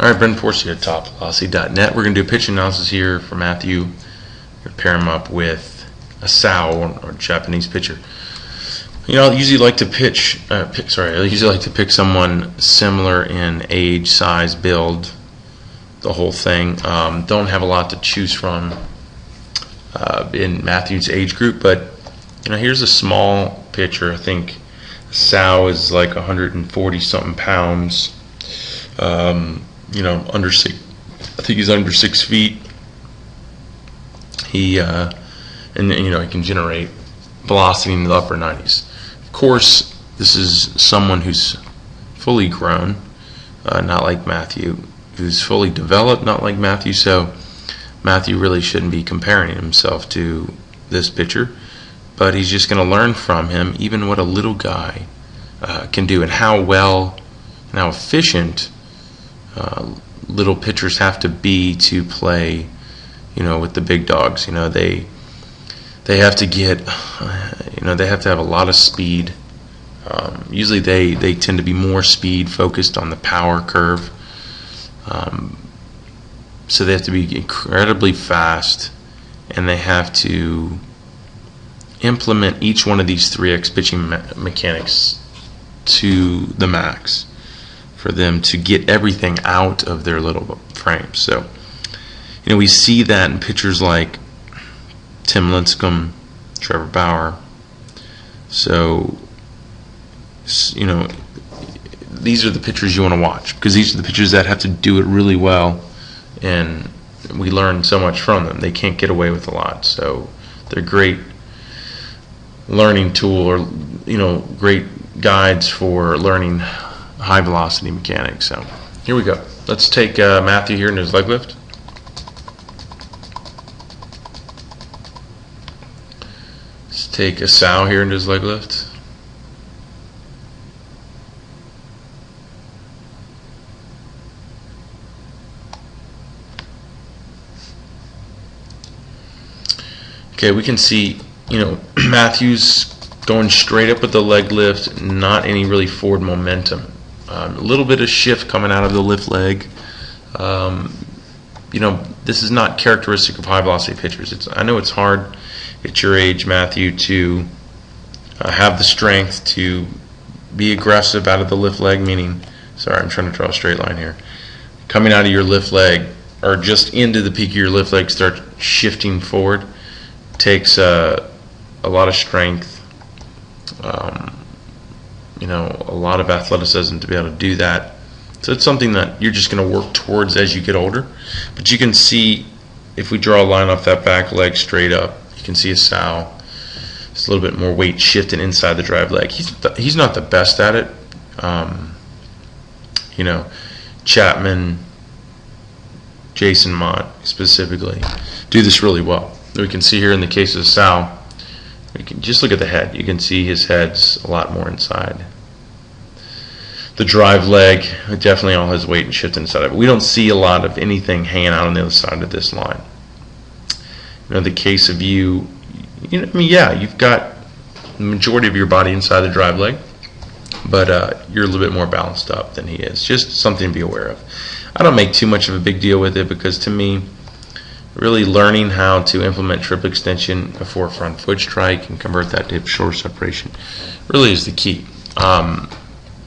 All right, Brendan Force here at TopVelocity.net. We're going to do a pitch analysis here for Matthew. We're going to pair him up with a Sao, or Japanese pitcher. You know, I usually like to pick someone similar in age, size, build, the whole thing. Don't have a lot to choose from in Matthew's age group, but you know, here's a small pitcher. I think Sao is like 140 something pounds. You know, under six. I think he's under 6 feet. He and you know, he can generate velocity in the upper 90s. Of course, this is someone who's fully grown, not like Matthew, who's fully developed, not like Matthew. So Matthew really shouldn't be comparing himself to this pitcher, but he's just going to learn from him, even what a little guy can do, and how well and how efficient little pitchers have to be to play, you know, with the big dogs. You know, they have to get, you know, they have to have a lot of speed. Usually they tend to be more speed focused on the power curve. So they have to be incredibly fast, and they have to implement each one of these 3x pitching mechanics to the max for them to get everything out of their little frames. So, you know, we see that in pitchers like Tim Lincecum, Trevor Bauer. So, you know, these are the pitchers you want to watch, because these are the pitchers that have to do it really well, and we learn so much from them. They can't get away with a lot, so they're great learning tool, or you know, great guides for learning high velocity mechanics. So here we go. Let's take Matthew here in his leg lift. Let's take a Sao here in his leg lift. Okay, we can see, you know, Matthew's going straight up with the leg lift, not any really forward momentum. A little bit of shift coming out of the lift leg. You know, this is not characteristic of high velocity pitchers. I know it's hard at your age, Matthew, to have the strength to be aggressive out of the lift leg, meaning, sorry, I'm trying to draw a straight line here. Coming out of your lift leg, or just into the peak of your lift leg, start shifting forward. Takes a lot of strength, you know, a lot of athleticism to be able to do that. So it's something that you're just going to work towards as you get older. But you can see, if we draw a line off that back leg straight up, you can see a Sao. It's a little bit more weight shifting inside the drive leg. He's not the best at it. You know, Chapman, Jason Mott specifically do this really well. We can see here in the case of Sao, we can just look at the head. You can see his head's a lot more inside. The drive leg, definitely all his weight and shift inside of it. We don't see a lot of anything hanging out on the other side of this line. You know, the case of you know, I mean, yeah, you've got the majority of your body inside the drive leg, but you're a little bit more balanced up than he is. Just something to be aware of. I don't make too much of a big deal with it, because to me, really learning how to implement triple extension before front foot strike and convert that to hip shoulder separation really is the key.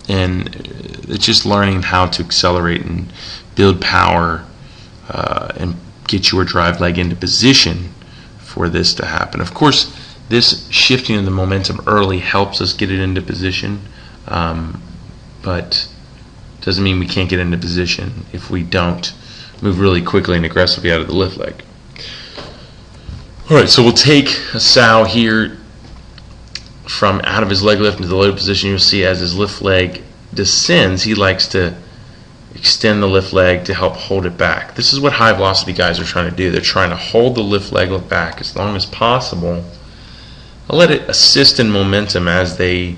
And it's just learning how to accelerate and build power and get your drive leg into position for this to happen. Of course, this shifting of the momentum early helps us get it into position, but doesn't mean we can't get into position if we don't move really quickly and aggressively out of the lift leg. Alright, so we'll take a Sao here from out of his leg lift into the loaded position. You'll see as his lift leg descends, he likes to extend the lift leg to help hold it back. This is what high velocity guys are trying to do. They're trying to hold the lift leg back as long as possible. I'll let it assist in momentum as they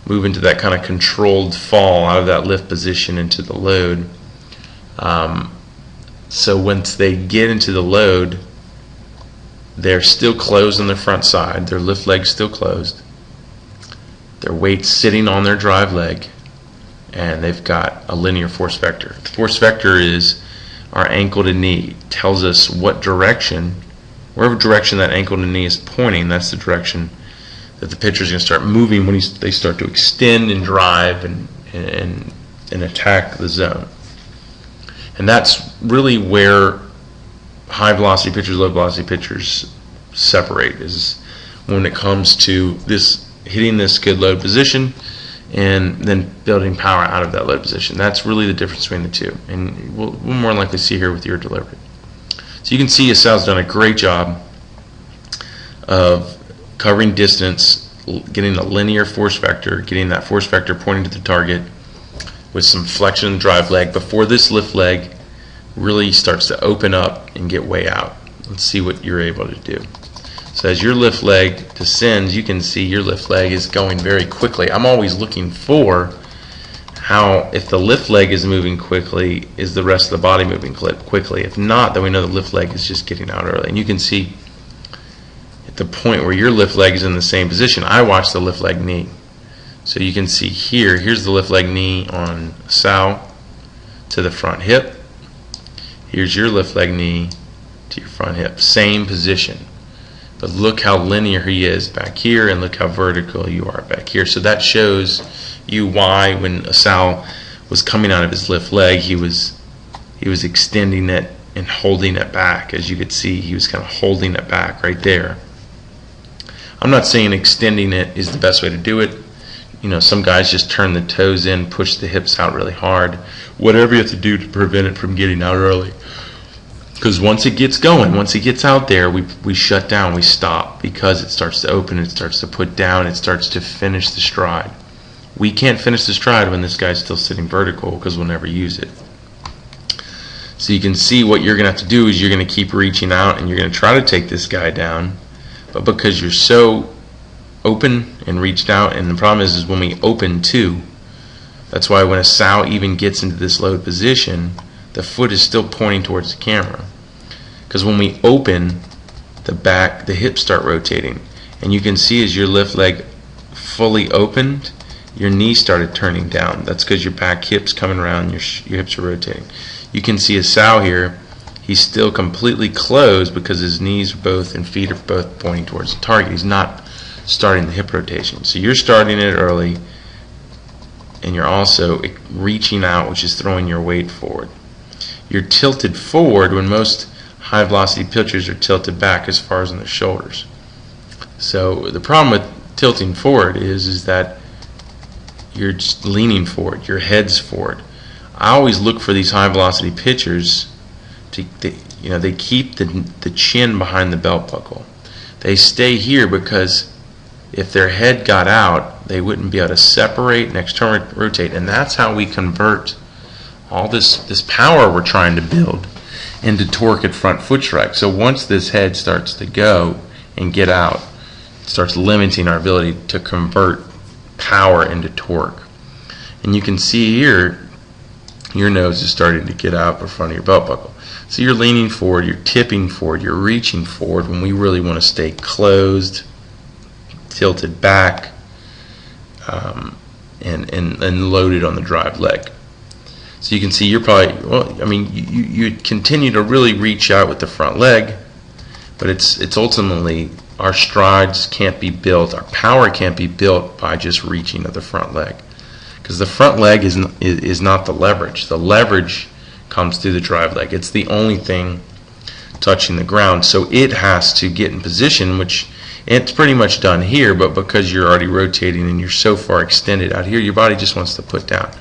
move into that kind of controlled fall out of that lift position into the load. So once they get into the load, they're still closed on their front side. Their lift leg's still closed. Their weight's sitting on their drive leg, and they've got a linear force vector. The force vector is our ankle to knee. It tells us what direction, wherever direction that ankle to knee is pointing, that's the direction that the pitcher is going to start moving when they start to extend and drive and attack the zone. And that's really where high velocity pitchers, low velocity pitchers separate, is when it comes to this hitting this good load position and then building power out of that load position. That's really the difference between the two, and we'll more likely see here with your delivery. So you can see Sal's done a great job of covering distance, getting a linear force vector, getting that force vector pointing to the target with some flexion in the drive leg before this lift leg really starts to open up and get way out. Let's see what you're able to do. So as your lift leg descends, you can see your lift leg is going very quickly. I'm always looking for how, if the lift leg is moving quickly, is the rest of the body moving quickly? If not, then we know the lift leg is just getting out early. And you can see at the point where your lift leg is in the same position, I watch the lift leg knee. So you can see here, here's the lift leg knee on Sal to the front hip. Here's your lift leg knee to your front hip. Same position. But look how linear he is back here, and look how vertical you are back here. So that shows you why when Sal was coming out of his lift leg, he was extending it and holding it back. As you could see, he was kind of holding it back right there. I'm not saying extending it is the best way to do it. You know, some guys just turn the toes in, push the hips out really hard. Whatever you have to do to prevent it from getting out early. Because once it gets going, once it gets out there, we shut down, we stop, because it starts to open, it starts to put down, it starts to finish the stride. We can't finish the stride when this guy's still sitting vertical, because we'll never use it. So you can see what you're going to have to do is you're going to keep reaching out and you're going to try to take this guy down, but because you're so open and reached out, and the problem is when we open too, that's why when a sow even gets into this load position, the foot is still pointing towards the camera. Because when we open, the hips start rotating. And you can see as your lift leg fully opened, your knee started turning down. That's because your back hip's coming around, your hips are rotating. You can see a sow here, he's still completely closed because his knees are both and feet are both pointing towards the target. He's not starting the hip rotation. So you're starting it early, and you're also reaching out, which is throwing your weight forward. You're tilted forward when most high velocity pitchers are tilted back as far as on their shoulders. So the problem with tilting forward is that you're just leaning forward, your head's forward. I always look for these high velocity pitchers to, they keep the chin behind the belt buckle. They stay here because if their head got out, they wouldn't be able to separate and externally rotate, and that's how we convert all this power we're trying to build into torque at front foot strike. So once this head starts to go and get out, it starts limiting our ability to convert power into torque. And you can see here, your nose is starting to get out in front of your belt buckle. So you're leaning forward, you're tipping forward, you're reaching forward when we really want to stay closed, tilted back, and loaded on the drive leg. So you can see you're probably, you continue to really reach out with the front leg, but it's ultimately, our strides can't be built, our power can't be built by just reaching of the front leg. Because the front leg is not the leverage. The leverage comes through the drive leg. It's the only thing touching the ground. So it has to get in position, which it's pretty much done here, but because you're already rotating and you're so far extended out here, your body just wants to put down.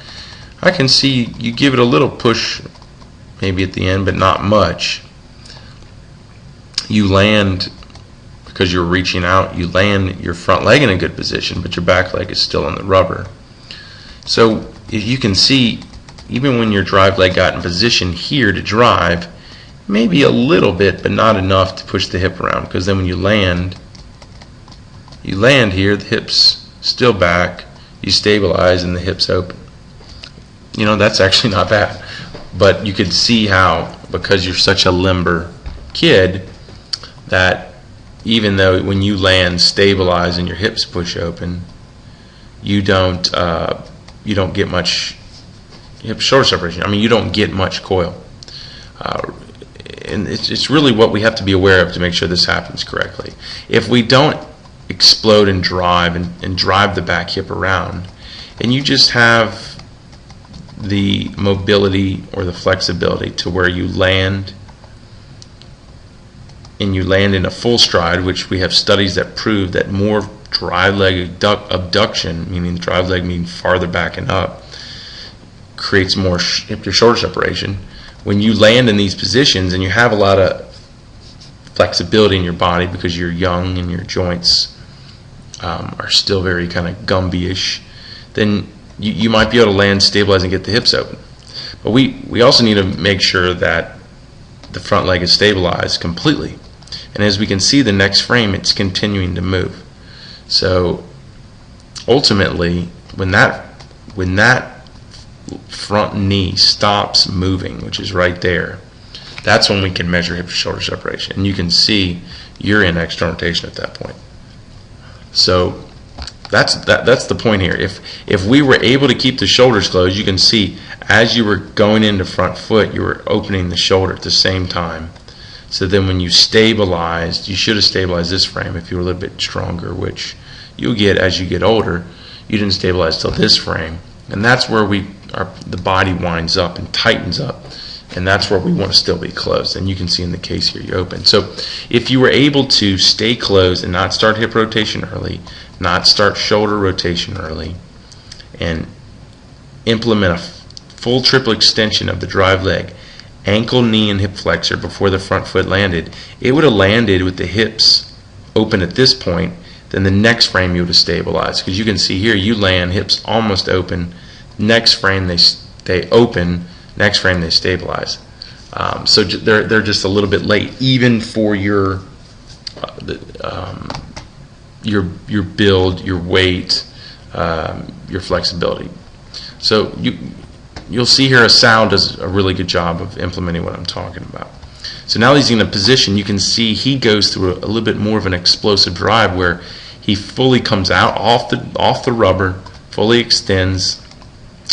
I can see you give it a little push maybe at the end, but not much. You land, because you're reaching out, you land your front leg in a good position, but your back leg is still on the rubber. So if you can see, even when your drive leg got in position here to drive, maybe a little bit, but not enough to push the hip around, because then when you land here, the hip's still back, you stabilize, and the hip's open. That's actually not bad. But you could see how, because you're such a limber kid, that even though when you land, stabilize, and your hips push open, you don't get much hip shoulder separation. I mean, you don't get much coil. And it's really what we have to be aware of to make sure this happens correctly. If we don't explode and drive and drive the back hip around, and you just have the mobility or the flexibility to where you land, and you land in a full stride, which we have studies that prove that more drive leg abduction, meaning the drive leg meaning farther back and up, creates more hip to shoulder separation. When you land in these positions and you have a lot of flexibility in your body because you're young and your joints are still very kind of Gumby-ish, then you might be able to land, stabilize, and get the hips open. But we also need to make sure that the front leg is stabilized completely. And as we can see, the next frame, it's continuing to move. So ultimately, when that front knee stops moving, which is right there, that's when we can measure hip to shoulder separation. And you can see you're in external rotation at that point. So that's the point here. If we were able to keep the shoulders closed, you can see as you were going into front foot, you were opening the shoulder at the same time. So then when you stabilized, you should have stabilized this frame if you were a little bit stronger, which you'll get as you get older. You didn't stabilize till this frame. And that's where the body winds up and tightens up. And that's where we want to still be closed. And you can see in the case here, you open. So if you were able to stay closed and not start hip rotation early, not start shoulder rotation early, and implement a full triple extension of the drive leg, ankle, knee, and hip flexor before the front foot landed, it would have landed with the hips open at this point. Then the next frame you would have stabilized, because you can see here you land hips almost open. Next frame they open. Next frame they stabilize. So they're just a little bit late, even for your build, your weight, your flexibility. So you'll see here Sal does a really good job of implementing what I'm talking about. So now he's in a position, you can see he goes through a little bit more of an explosive drive where he fully comes out off the rubber, fully extends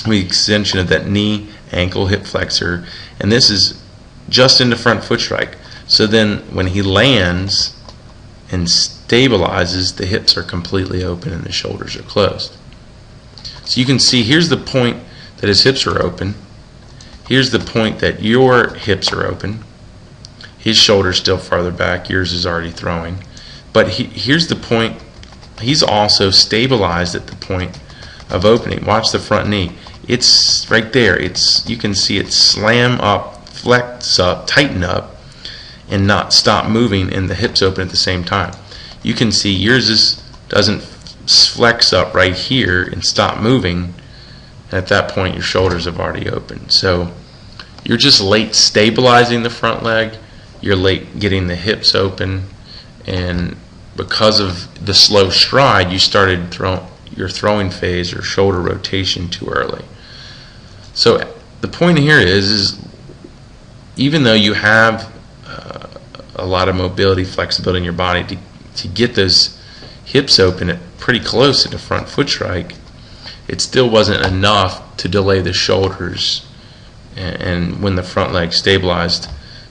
the extension of that knee, ankle, hip flexor, and this is just into front foot strike. So then when he lands and stabilizes, the hips are completely open and the shoulders are closed. So you can see here's the point that his hips are open. Here's the point that your hips are open. His shoulder's still farther back. Yours is already throwing. But here's the point. He's also stabilized at the point of opening. Watch the front knee. It's right there. You can see it slam up, flex up, tighten up, and not stop moving, and the hips open at the same time. You can see yours doesn't flex up right here and stop moving. And at that point, your shoulders have already opened. So you're just late stabilizing the front leg. You're late getting the hips open, and because of the slow stride, you started your throwing phase or shoulder rotation too early. So the point here is even though you have a lot of mobility, flexibility in your body to get those hips open at pretty close to the front foot strike, it still wasn't enough to delay the shoulders and when the front leg stabilized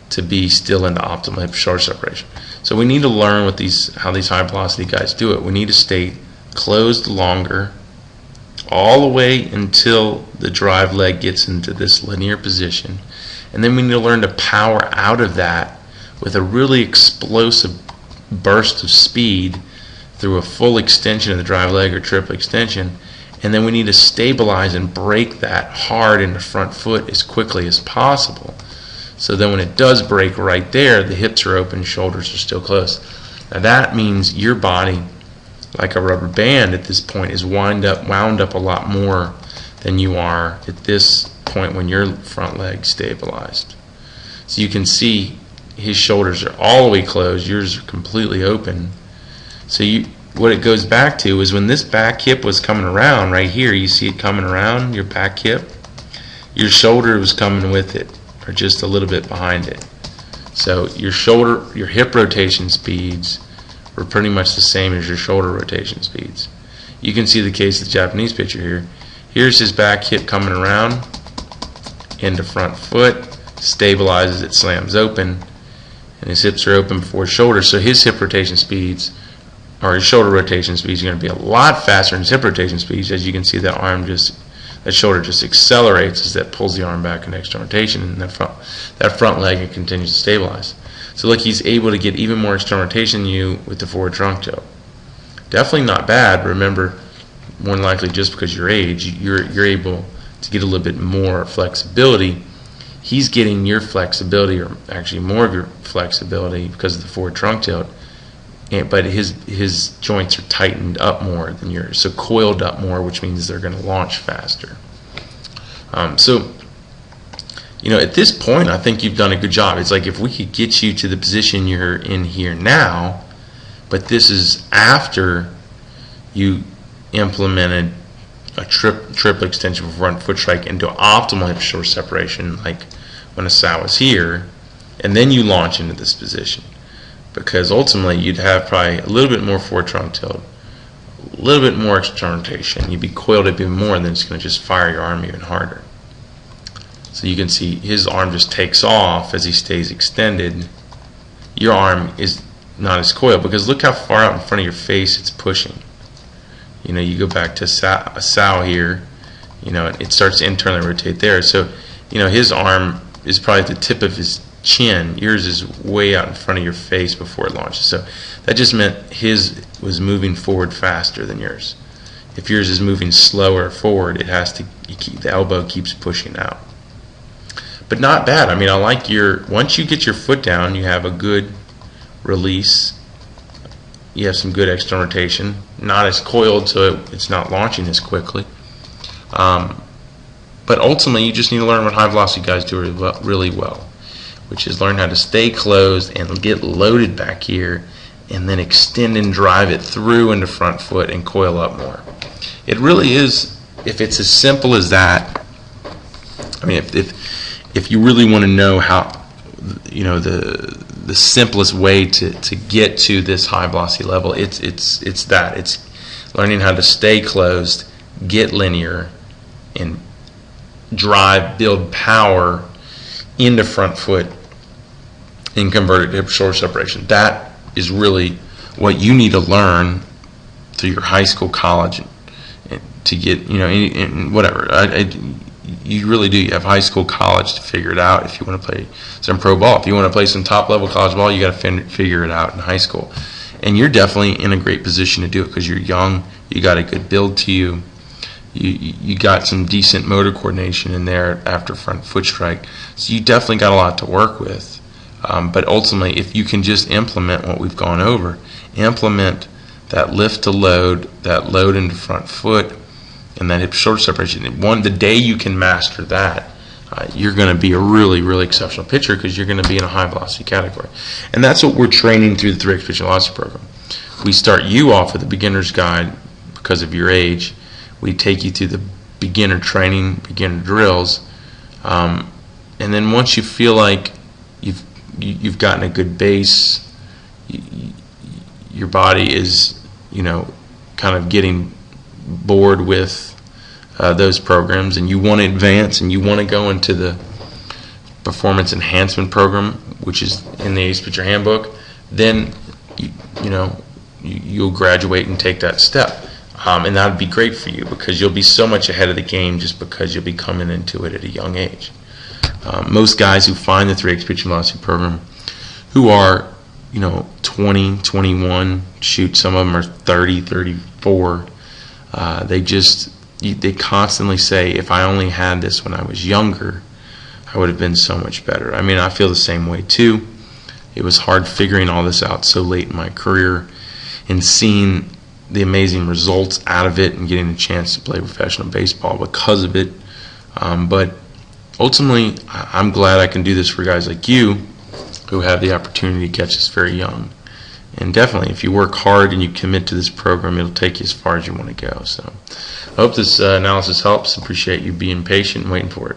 to be still in the optimal hip shoulder separation. So we need to learn how these high velocity guys do it. We need to stay closed longer all the way until the drive leg gets into this linear position, and then we need to learn to power out of that with a really explosive burst of speed through a full extension of the drive leg or triple extension, and then we need to stabilize and break that hard in the front foot as quickly as possible. So then when it does break right there, the hips are open, shoulders are still closed. Now that means your body, like a rubber band at this point, is wound up a lot more than you are at this point when your front leg stabilized. So you can see his shoulders are all the way closed, yours are completely open. So what it goes back to is when this back hip was coming around right here, you see it coming around, your back hip, your shoulder was coming with it, or just a little bit behind it. So your hip rotation speeds were pretty much the same as your shoulder rotation speeds. You can see the case of the Japanese picture here. Here's his back hip coming around, into front foot, stabilizes it, slams open, and his hips are open before his shoulders. So his hip rotation speeds, or his shoulder rotation speeds, are going to be a lot faster than his hip rotation speeds. As you can see, that shoulder just accelerates as that pulls the arm back in external rotation, and that front leg continues to stabilize. So look, he's able to get even more external rotation than you with the forward trunk tilt. Definitely not bad. Remember, more than likely, just because your age, you're able to get a little bit more flexibility. He's getting your flexibility, or actually more of your flexibility, because of the forward trunk tilt. But his joints are tightened up more than yours, so coiled up more, which means they're going to launch faster. So, at this point, I think you've done a good job. It's like if we could get you to the position you're in here now, but this is after you implemented a triple extension of front foot strike into optimal hip shoulder separation, like when Asao was here, and then you launch into this position. Because ultimately you'd have probably a little bit more forward trunk tilt, a little bit more external rotation. You'd be coiled up even more, and then it's going to just fire your arm even harder. So you can see his arm just takes off as he stays extended. Your arm is not as coiled, because look how far out in front of your face it's pushing. You go back to Asao here, it starts to internally rotate there. So, his arm is probably at the tip of his chin. Yours is way out in front of your face before it launches. So that just meant his was moving forward faster than yours. If yours is moving slower forward, the elbow keeps pushing out. But not bad. I like once you get your foot down, you have a good release. You have some good external rotation. Not as coiled, so it's not launching as quickly. But ultimately, you just need to learn what high velocity guys do really well, which is learn how to stay closed and get loaded back here, and then extend and drive it through into front foot and coil up more. It really is, if it's as simple as that. If you really want to know how, the simplest way to get to this high velocity level, it's that. It's learning how to stay closed, get linear, and build power into front foot and convert it to hip shoulder separation. That is really what you need to learn through your high school, college, and to get, whatever. You really do. You have high school, college to figure it out if you want to play some pro ball. If you want to play some top-level college ball, you got to figure it out in high school. And you're definitely in a great position to do it because you're young. You got a good build to you. You got some decent motor coordination in there after front foot strike. So you definitely got a lot to work with. But ultimately, if you can just implement what we've gone over, implement that lift to load, that load into front foot, and that hip shoulder separation. The day you can master that, you're going to be a really, really exceptional pitcher because you're going to be in a high velocity category. And that's what we're training through the 3X Pitching Velocity program. We start you off with a beginner's guide because of your age. We take you through the beginner training, beginner drills, and then once you feel like you've gotten a good base, your body is, kind of getting bored with those programs, and you want to advance and you want to go into the performance enhancement program, which is in the Ace Pitcher Handbook, then you'll graduate and take that step. And that would be great for you because you'll be so much ahead of the game just because you'll be coming into it at a young age. Most guys who find the 3X Pitching Velocity program who are 20, 21, shoot, some of them are 30, 34, they constantly say, if I only had this when I was younger, I would have been so much better. I feel the same way too. It was hard figuring all this out so late in my career and seeing the amazing results out of it and getting a chance to play professional baseball because of it. But ultimately, I'm glad I can do this for guys like you who have the opportunity to catch this very young. And definitely, if you work hard and you commit to this program, it'll take you as far as you want to go. So I hope this analysis helps. Appreciate you being patient and waiting for it.